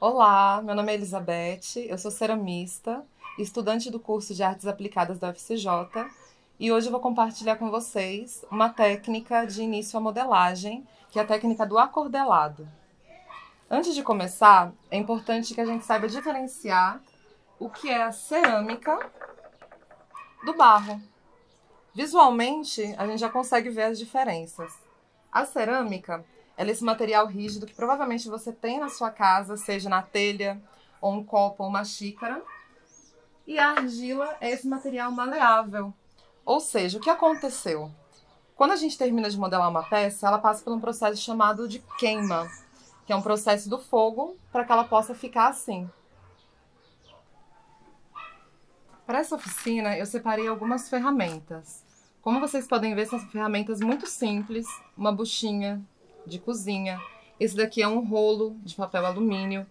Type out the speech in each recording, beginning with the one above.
Olá, meu nome é Elizabeth, eu sou ceramista, estudante do curso de Artes Aplicadas da UFCJ e hoje eu vou compartilhar com vocês uma técnica de início à modelagem, que é a técnica do acordelado. Antes de começar, é importante que a gente saiba diferenciar o que é a cerâmica do barro. Visualmente, a gente já consegue ver as diferenças. A cerâmica, ela é esse material rígido que provavelmente você tem na sua casa, seja na telha, ou um copo, ou uma xícara. E a argila é esse material maleável. Ou seja, o que aconteceu? Quando a gente termina de modelar uma peça, ela passa por um processo chamado de queima, que é um processo do fogo para que ela possa ficar assim. Para essa oficina, eu separei algumas ferramentas. Como vocês podem ver, são ferramentas muito simples, uma buchinha de cozinha. Esse daqui é um rolo de papel alumínio.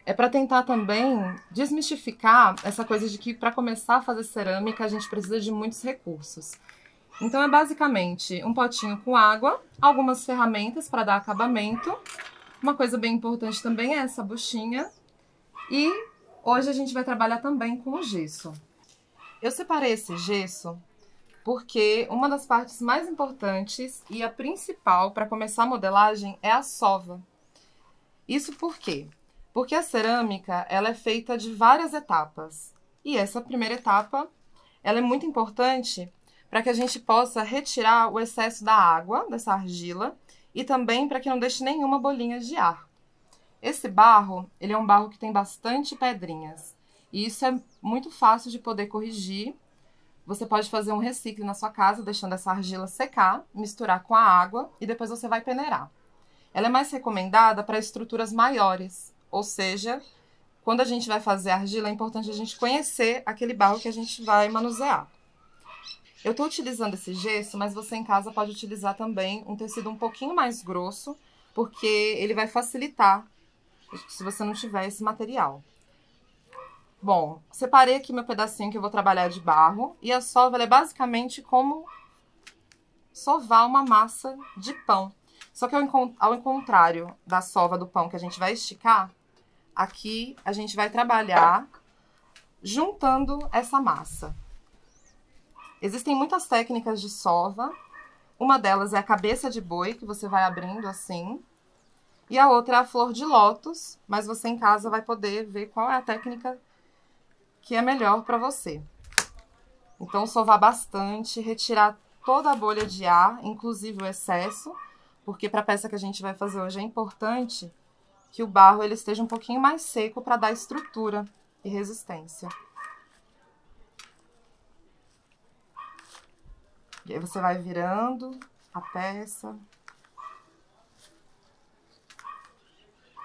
É para tentar também desmistificar essa coisa de que para começar a fazer cerâmica a gente precisa de muitos recursos. Então é basicamente um potinho com água, algumas ferramentas para dar acabamento. Uma coisa bem importante também é essa buchinha. E hoje a gente vai trabalhar também com o gesso. Eu separei esse gesso porque uma das partes mais importantes e a principal para começar a modelagem é a sova. Isso por quê? Porque a cerâmica ela é feita de várias etapas. E essa primeira etapa ela é muito importante para que a gente possa retirar o excesso da água, dessa argila, e também para que não deixe nenhuma bolinha de ar. Esse barro, ele é um barro que tem bastante pedrinhas. E isso é muito fácil de poder corrigir. Você pode fazer um recicle na sua casa, deixando essa argila secar, misturar com a água e depois você vai peneirar. Ela é mais recomendada para estruturas maiores, ou seja, quando a gente vai fazer argila, é importante a gente conhecer aquele barro que a gente vai manusear. Eu estou utilizando esse gesso, mas você em casa pode utilizar também um tecido um pouquinho mais grosso, porque ele vai facilitar se você não tiver esse material. Bom, separei aqui meu pedacinho que eu vou trabalhar de barro. E a sova é basicamente como sovar uma massa de pão. Só que ao contrário da sova do pão que a gente vai esticar, aqui a gente vai trabalhar juntando essa massa. Existem muitas técnicas de sova. Uma delas é a cabeça de boi, que você vai abrindo assim. E a outra é a flor de lótus, mas você em casa vai poder ver qual é a técnica que é melhor para você. Então, sovar bastante, retirar toda a bolha de ar, inclusive o excesso, porque para a peça que a gente vai fazer hoje é importante que o barro ele esteja um pouquinho mais seco para dar estrutura e resistência. E aí você vai virando a peça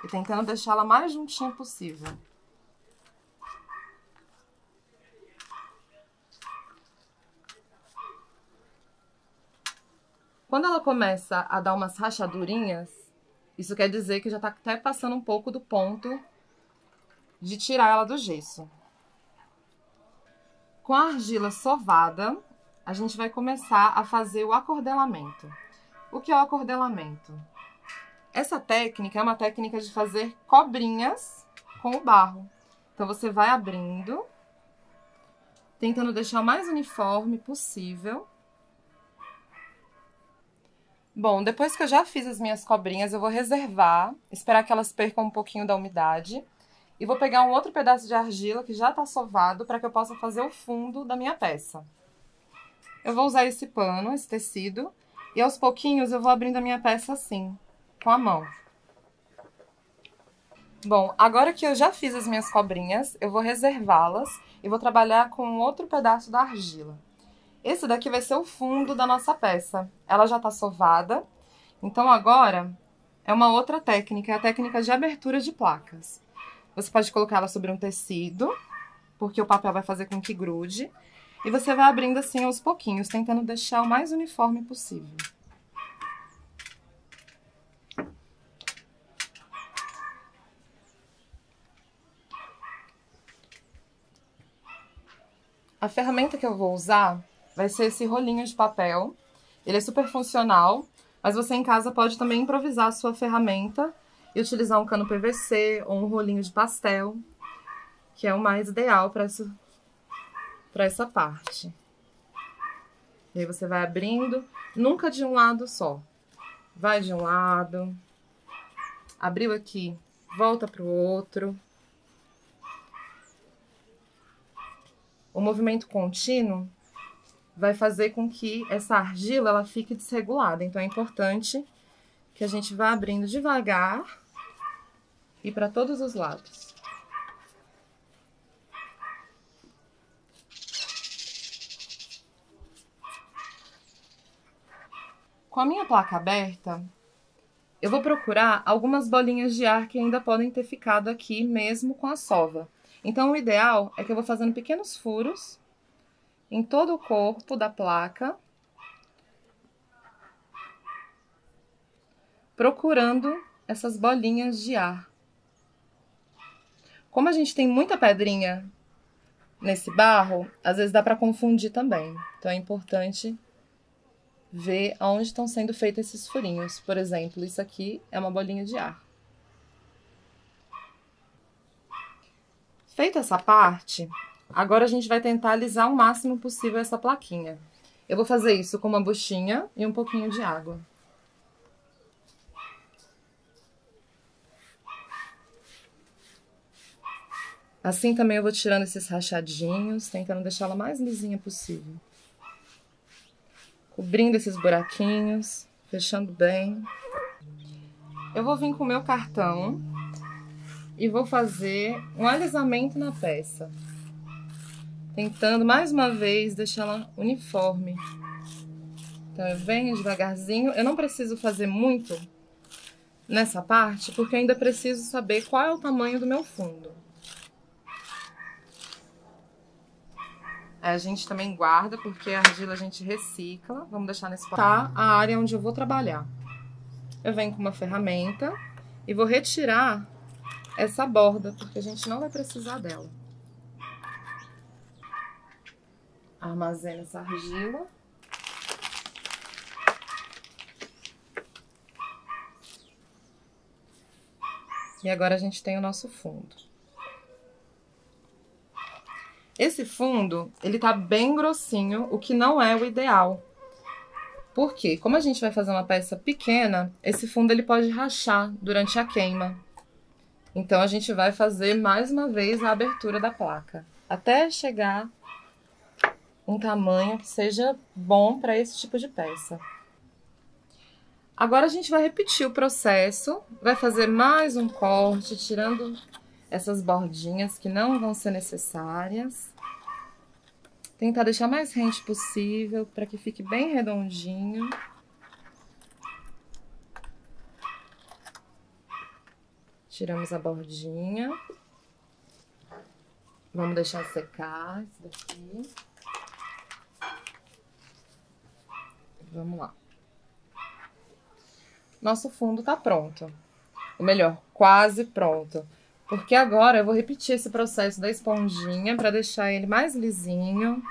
e tentando deixá-la mais juntinha possível. Quando ela começa a dar umas rachadurinhas, isso quer dizer que já está até passando um pouco do ponto de tirar ela do gesso. Com a argila sovada, a gente vai começar a fazer o acordelamento. O que é o acordelamento? Essa técnica é uma técnica de fazer cobrinhas com o barro. Então, você vai abrindo, tentando deixar o mais uniforme possível. Bom, depois que eu já fiz as minhas cobrinhas, eu vou reservar, esperar que elas percam um pouquinho da umidade. E vou pegar um outro pedaço de argila que já está sovado para que eu possa fazer o fundo da minha peça. Eu vou usar esse pano, esse tecido, e aos pouquinhos eu vou abrindo a minha peça assim, com a mão. Bom, agora que eu já fiz as minhas cobrinhas, eu vou reservá-las e vou trabalhar com outro pedaço da argila. Esse daqui vai ser o fundo da nossa peça. Ela já tá sovada, então agora é uma outra técnica, é a técnica de abertura de placas. Você pode colocar ela sobre um tecido, porque o papel vai fazer com que grude, e você vai abrindo assim aos pouquinhos, tentando deixar o mais uniforme possível. A ferramenta que eu vou usar vai ser esse rolinho de papel. Ele é super funcional, mas você em casa pode também improvisar a sua ferramenta e utilizar um cano PVC ou um rolinho de pastel, que é o mais ideal para essa parte. E aí você vai abrindo, nunca de um lado só. Vai de um lado, abriu aqui, volta para o outro. O movimento contínuo vai fazer com que essa argila ela fique desregulada. Então é importante que a gente vá abrindo devagar e para todos os lados. Com a minha placa aberta, eu vou procurar algumas bolinhas de ar que ainda podem ter ficado aqui mesmo com a sova. Então o ideal é que eu vou fazendo pequenos furos em todo o corpo da placa, procurando essas bolinhas de ar. Como a gente tem muita pedrinha nesse barro, às vezes dá para confundir também. Então é importante ver aonde estão sendo feitos esses furinhos. Por exemplo, isso aqui é uma bolinha de ar. Feita essa parte, agora a gente vai tentar alisar o máximo possível essa plaquinha. Eu vou fazer isso com uma buchinha e um pouquinho de água. Assim também eu vou tirando esses rachadinhos, tentando deixar ela mais lisinha possível. Cobrindo esses buraquinhos, fechando bem. Eu vou vir com o meu cartão e vou fazer um alisamento na peça. Tentando, mais uma vez, deixar ela uniforme. Então, eu venho devagarzinho. Eu não preciso fazer muito nessa parte, porque eu ainda preciso saber qual é o tamanho do meu fundo. A gente também guarda, porque a argila a gente recicla. Vamos deixar nesse tá a área onde eu vou trabalhar. Eu venho com uma ferramenta e vou retirar essa borda, porque a gente não vai precisar dela. Armazeno essa argila. E agora a gente tem o nosso fundo. Esse fundo, ele tá bem grossinho, o que não é o ideal. Por quê? Como a gente vai fazer uma peça pequena, esse fundo ele pode rachar durante a queima. Então a gente vai fazer mais uma vez a abertura da placa, até chegar um tamanho que seja bom para esse tipo de peça. Agora a gente vai repetir o processo, vai fazer mais um corte, tirando essas bordinhas que não vão ser necessárias. Tentar deixar mais rente possível para que fique bem redondinho. Tiramos a bordinha. Vamos deixar secar isso daqui. Vamos lá. Nosso fundo tá pronto. Ou melhor, quase pronto. Porque agora eu vou repetir esse processo da esponjinha para deixar ele mais lisinho.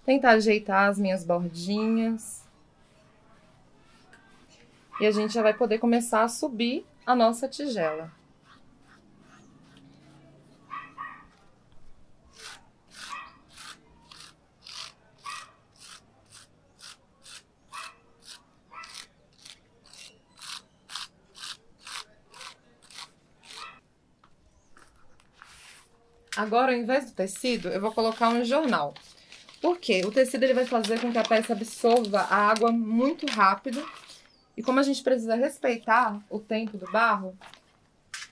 Tentar ajeitar as minhas bordinhas. E a gente já vai poder começar a subir a nossa tigela. Agora, ao invés do tecido, eu vou colocar um jornal. Por quê? O tecido ele vai fazer com que a peça absorva a água muito rápido. E como a gente precisa respeitar o tempo do barro,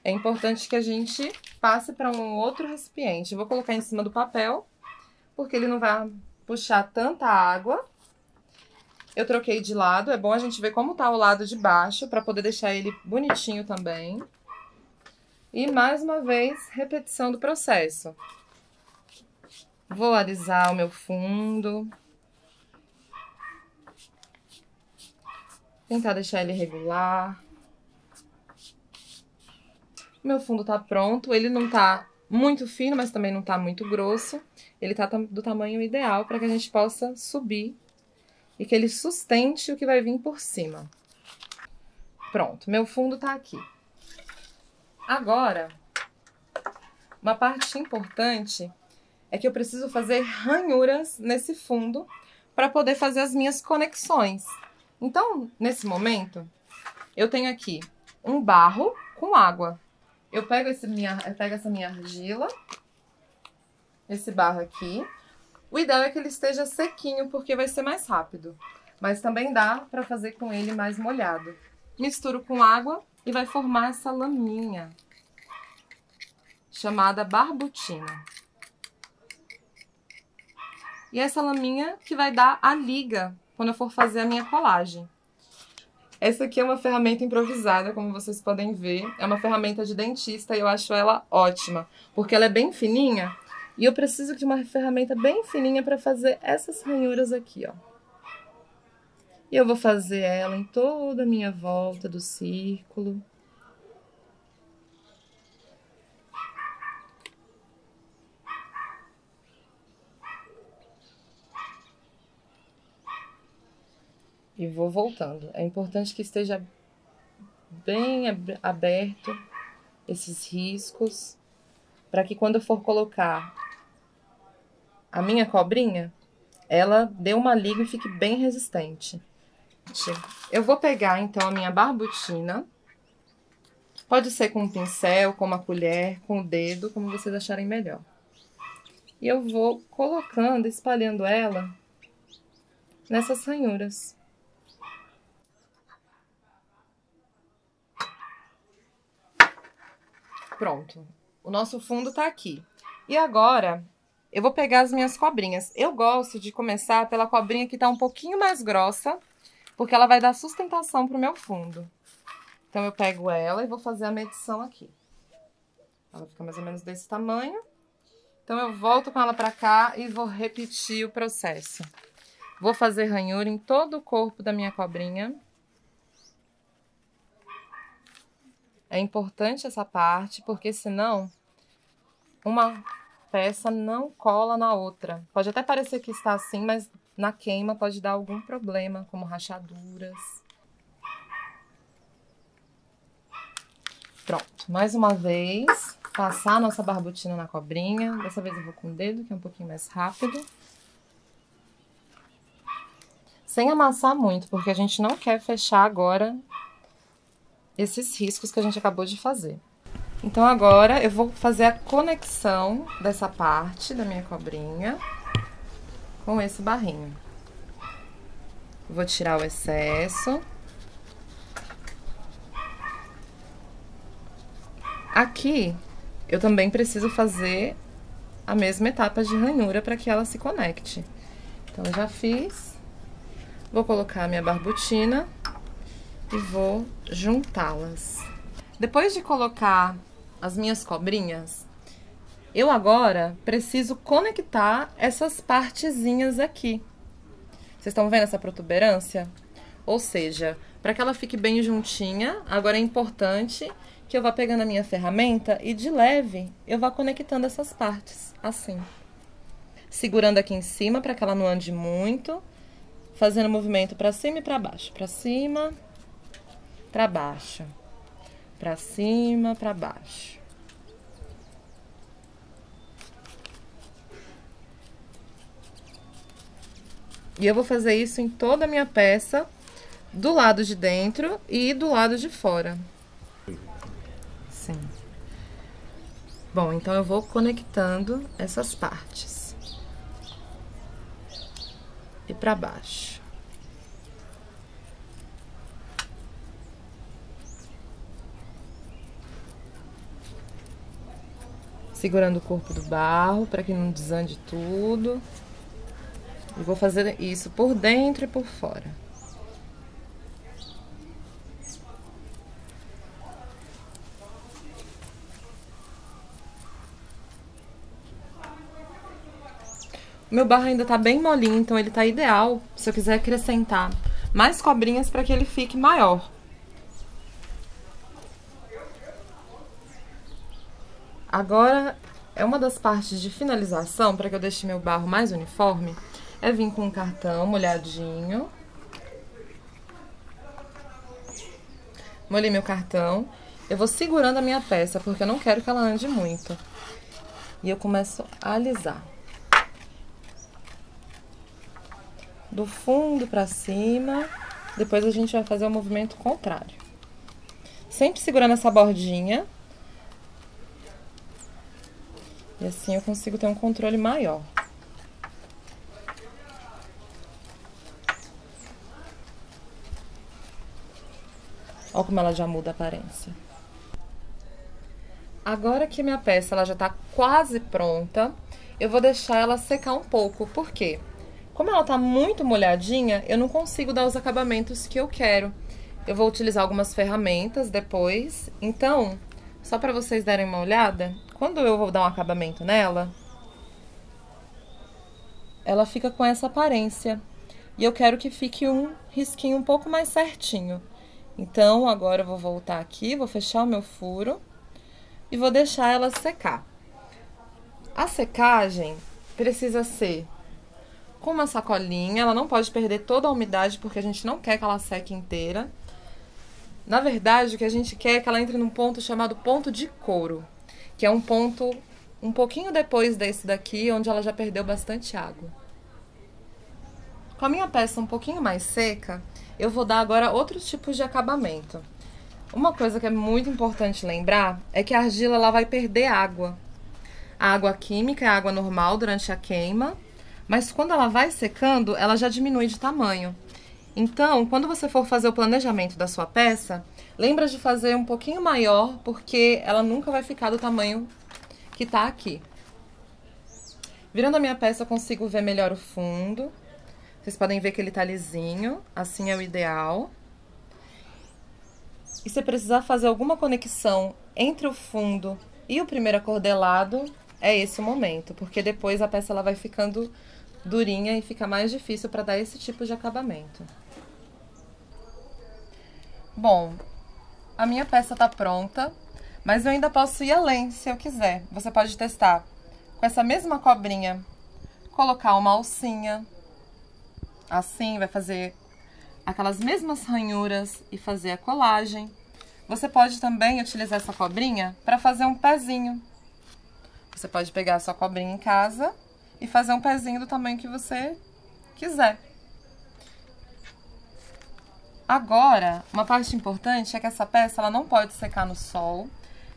é importante que a gente passe para um outro recipiente. Eu vou colocar em cima do papel, porque ele não vai puxar tanta água. Eu troquei de lado, é bom a gente ver como tá o lado de baixo, para poder deixar ele bonitinho também. E mais uma vez, repetição do processo. Vou alisar o meu fundo. Tentar deixar ele regular. Meu fundo tá pronto, ele não tá muito fino, mas também não tá muito grosso. Ele tá do tamanho ideal para que a gente possa subir e que ele sustente o que vai vir por cima. Pronto, meu fundo tá aqui. Agora, uma parte importante é que eu preciso fazer ranhuras nesse fundo para poder fazer as minhas conexões. Então, nesse momento, eu tenho aqui um barro com água. Eu pego essa minha argila, esse barro aqui. O ideal é que ele esteja sequinho, porque vai ser mais rápido. Mas também dá para fazer com ele mais molhado. Misturo com água e vai formar essa laminha, chamada barbutina. E essa laminha que vai dar a liga quando eu for fazer a minha colagem. Essa aqui é uma ferramenta improvisada, como vocês podem ver. É uma ferramenta de dentista e eu acho ela ótima, porque ela é bem fininha e eu preciso de uma ferramenta bem fininha para fazer essas ranhuras aqui, ó. E eu vou fazer ela em toda a minha volta do círculo. E vou voltando. É importante que esteja bem aberto esses riscos, para que quando eu for colocar a minha cobrinha, ela dê uma liga e fique bem resistente. Eu vou pegar então a minha barbutina. Pode ser com um pincel, com uma colher, com o dedo, como vocês acharem melhor. E eu vou colocando, espalhando ela nessas ranhuras. Pronto, o nosso fundo tá aqui. E agora, eu vou pegar as minhas cobrinhas. Eu gosto de começar pela cobrinha que tá um pouquinho mais grossa, porque ela vai dar sustentação pro meu fundo. Então, eu pego ela e vou fazer a medição aqui. Ela fica mais ou menos desse tamanho. Então, eu volto com ela pra cá e vou repetir o processo. Vou fazer ranhura em todo o corpo da minha cobrinha. É importante essa parte, porque senão uma peça não cola na outra. Pode até parecer que está assim, mas na queima pode dar algum problema, como rachaduras. Pronto, mais uma vez, passar a nossa barbutina na cobrinha. Dessa vez eu vou com o dedo, que é um pouquinho mais rápido. Sem amassar muito, porque a gente não quer fechar agora esses riscos que a gente acabou de fazer. Então, agora eu vou fazer a conexão dessa parte da minha cobrinha com esse barrinho. Vou tirar o excesso. Aqui, eu também preciso fazer a mesma etapa de ranhura para que ela se conecte. Então, eu já fiz. Vou colocar a minha barbutina e vou juntá-las. Depois de colocar as minhas cobrinhas, eu agora preciso conectar essas partezinhas aqui. Vocês estão vendo essa protuberância? Ou seja, para que ela fique bem juntinha, agora é importante que eu vá pegando a minha ferramenta e de leve eu vá conectando essas partes, assim. Segurando aqui em cima para que ela não ande muito, fazendo movimento para cima e para baixo, para cima, para baixo, para cima, para baixo. E eu vou fazer isso em toda a minha peça, do lado de dentro e do lado de fora. Sim. Bom, então eu vou conectando essas partes. E para baixo. Segurando o corpo do barro para que não desande tudo. E vou fazer isso por dentro e por fora. O meu barro ainda tá bem molinho, então ele tá ideal se eu quiser acrescentar mais cobrinhas para que ele fique maior. Agora, é uma das partes de finalização, para que eu deixe meu barro mais uniforme, é vir com um cartão molhadinho. Molhei meu cartão Eu vou segurando a minha peça, porque eu não quero que ela ande muito. E eu começo a alisar. Do fundo pra cima, depois a gente vai fazer o movimento contrário. Sempre segurando essa bordinha. E assim eu consigo ter um controle maior. Olha como ela já muda a aparência. Agora que minha peça ela já tá quase pronta, eu vou deixar ela secar um pouco. Por quê? Como ela tá muito molhadinha, eu não consigo dar os acabamentos que eu quero. Eu vou utilizar algumas ferramentas depois. Então, só para vocês darem uma olhada, quando eu vou dar um acabamento nela, ela fica com essa aparência. E eu quero que fique um risquinho um pouco mais certinho. Então, agora eu vou voltar aqui, vou fechar o meu furo e vou deixar ela secar. A secagem precisa ser com uma sacolinha, ela não pode perder toda a umidade porque a gente não quer que ela seque inteira. Na verdade, o que a gente quer é que ela entre num ponto chamado ponto de couro, que é um ponto um pouquinho depois desse daqui, onde ela já perdeu bastante água. Com a minha peça um pouquinho mais seca, eu vou dar agora outros tipos de acabamento. Uma coisa que é muito importante lembrar é que a argila ela vai perder água. A água química é a água normal durante a queima, mas quando ela vai secando, ela já diminui de tamanho. Então, quando você for fazer o planejamento da sua peça, lembra de fazer um pouquinho maior, porque ela nunca vai ficar do tamanho que tá aqui. Virando a minha peça, eu consigo ver melhor o fundo. Vocês podem ver que ele tá lisinho, assim é o ideal. E se precisar fazer alguma conexão entre o fundo e o primeiro acordelado, é esse o momento, porque depois a peça ela vai ficando durinha e fica mais difícil para dar esse tipo de acabamento. Bom, a minha peça tá pronta, mas eu ainda posso ir além se eu quiser. Você pode testar com essa mesma cobrinha, colocar uma alcinha, assim vai fazer aquelas mesmas ranhuras e fazer a colagem. Você pode também utilizar essa cobrinha para fazer um pezinho. Você pode pegar a sua cobrinha em casa e fazer um pezinho do tamanho que você quiser. Agora, uma parte importante é que essa peça ela não pode secar no sol.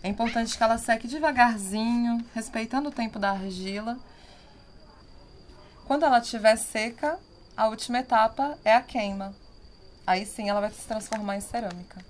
É importante que ela seque devagarzinho, respeitando o tempo da argila. Quando ela estiver seca, a última etapa é a queima. Aí sim ela vai se transformar em cerâmica.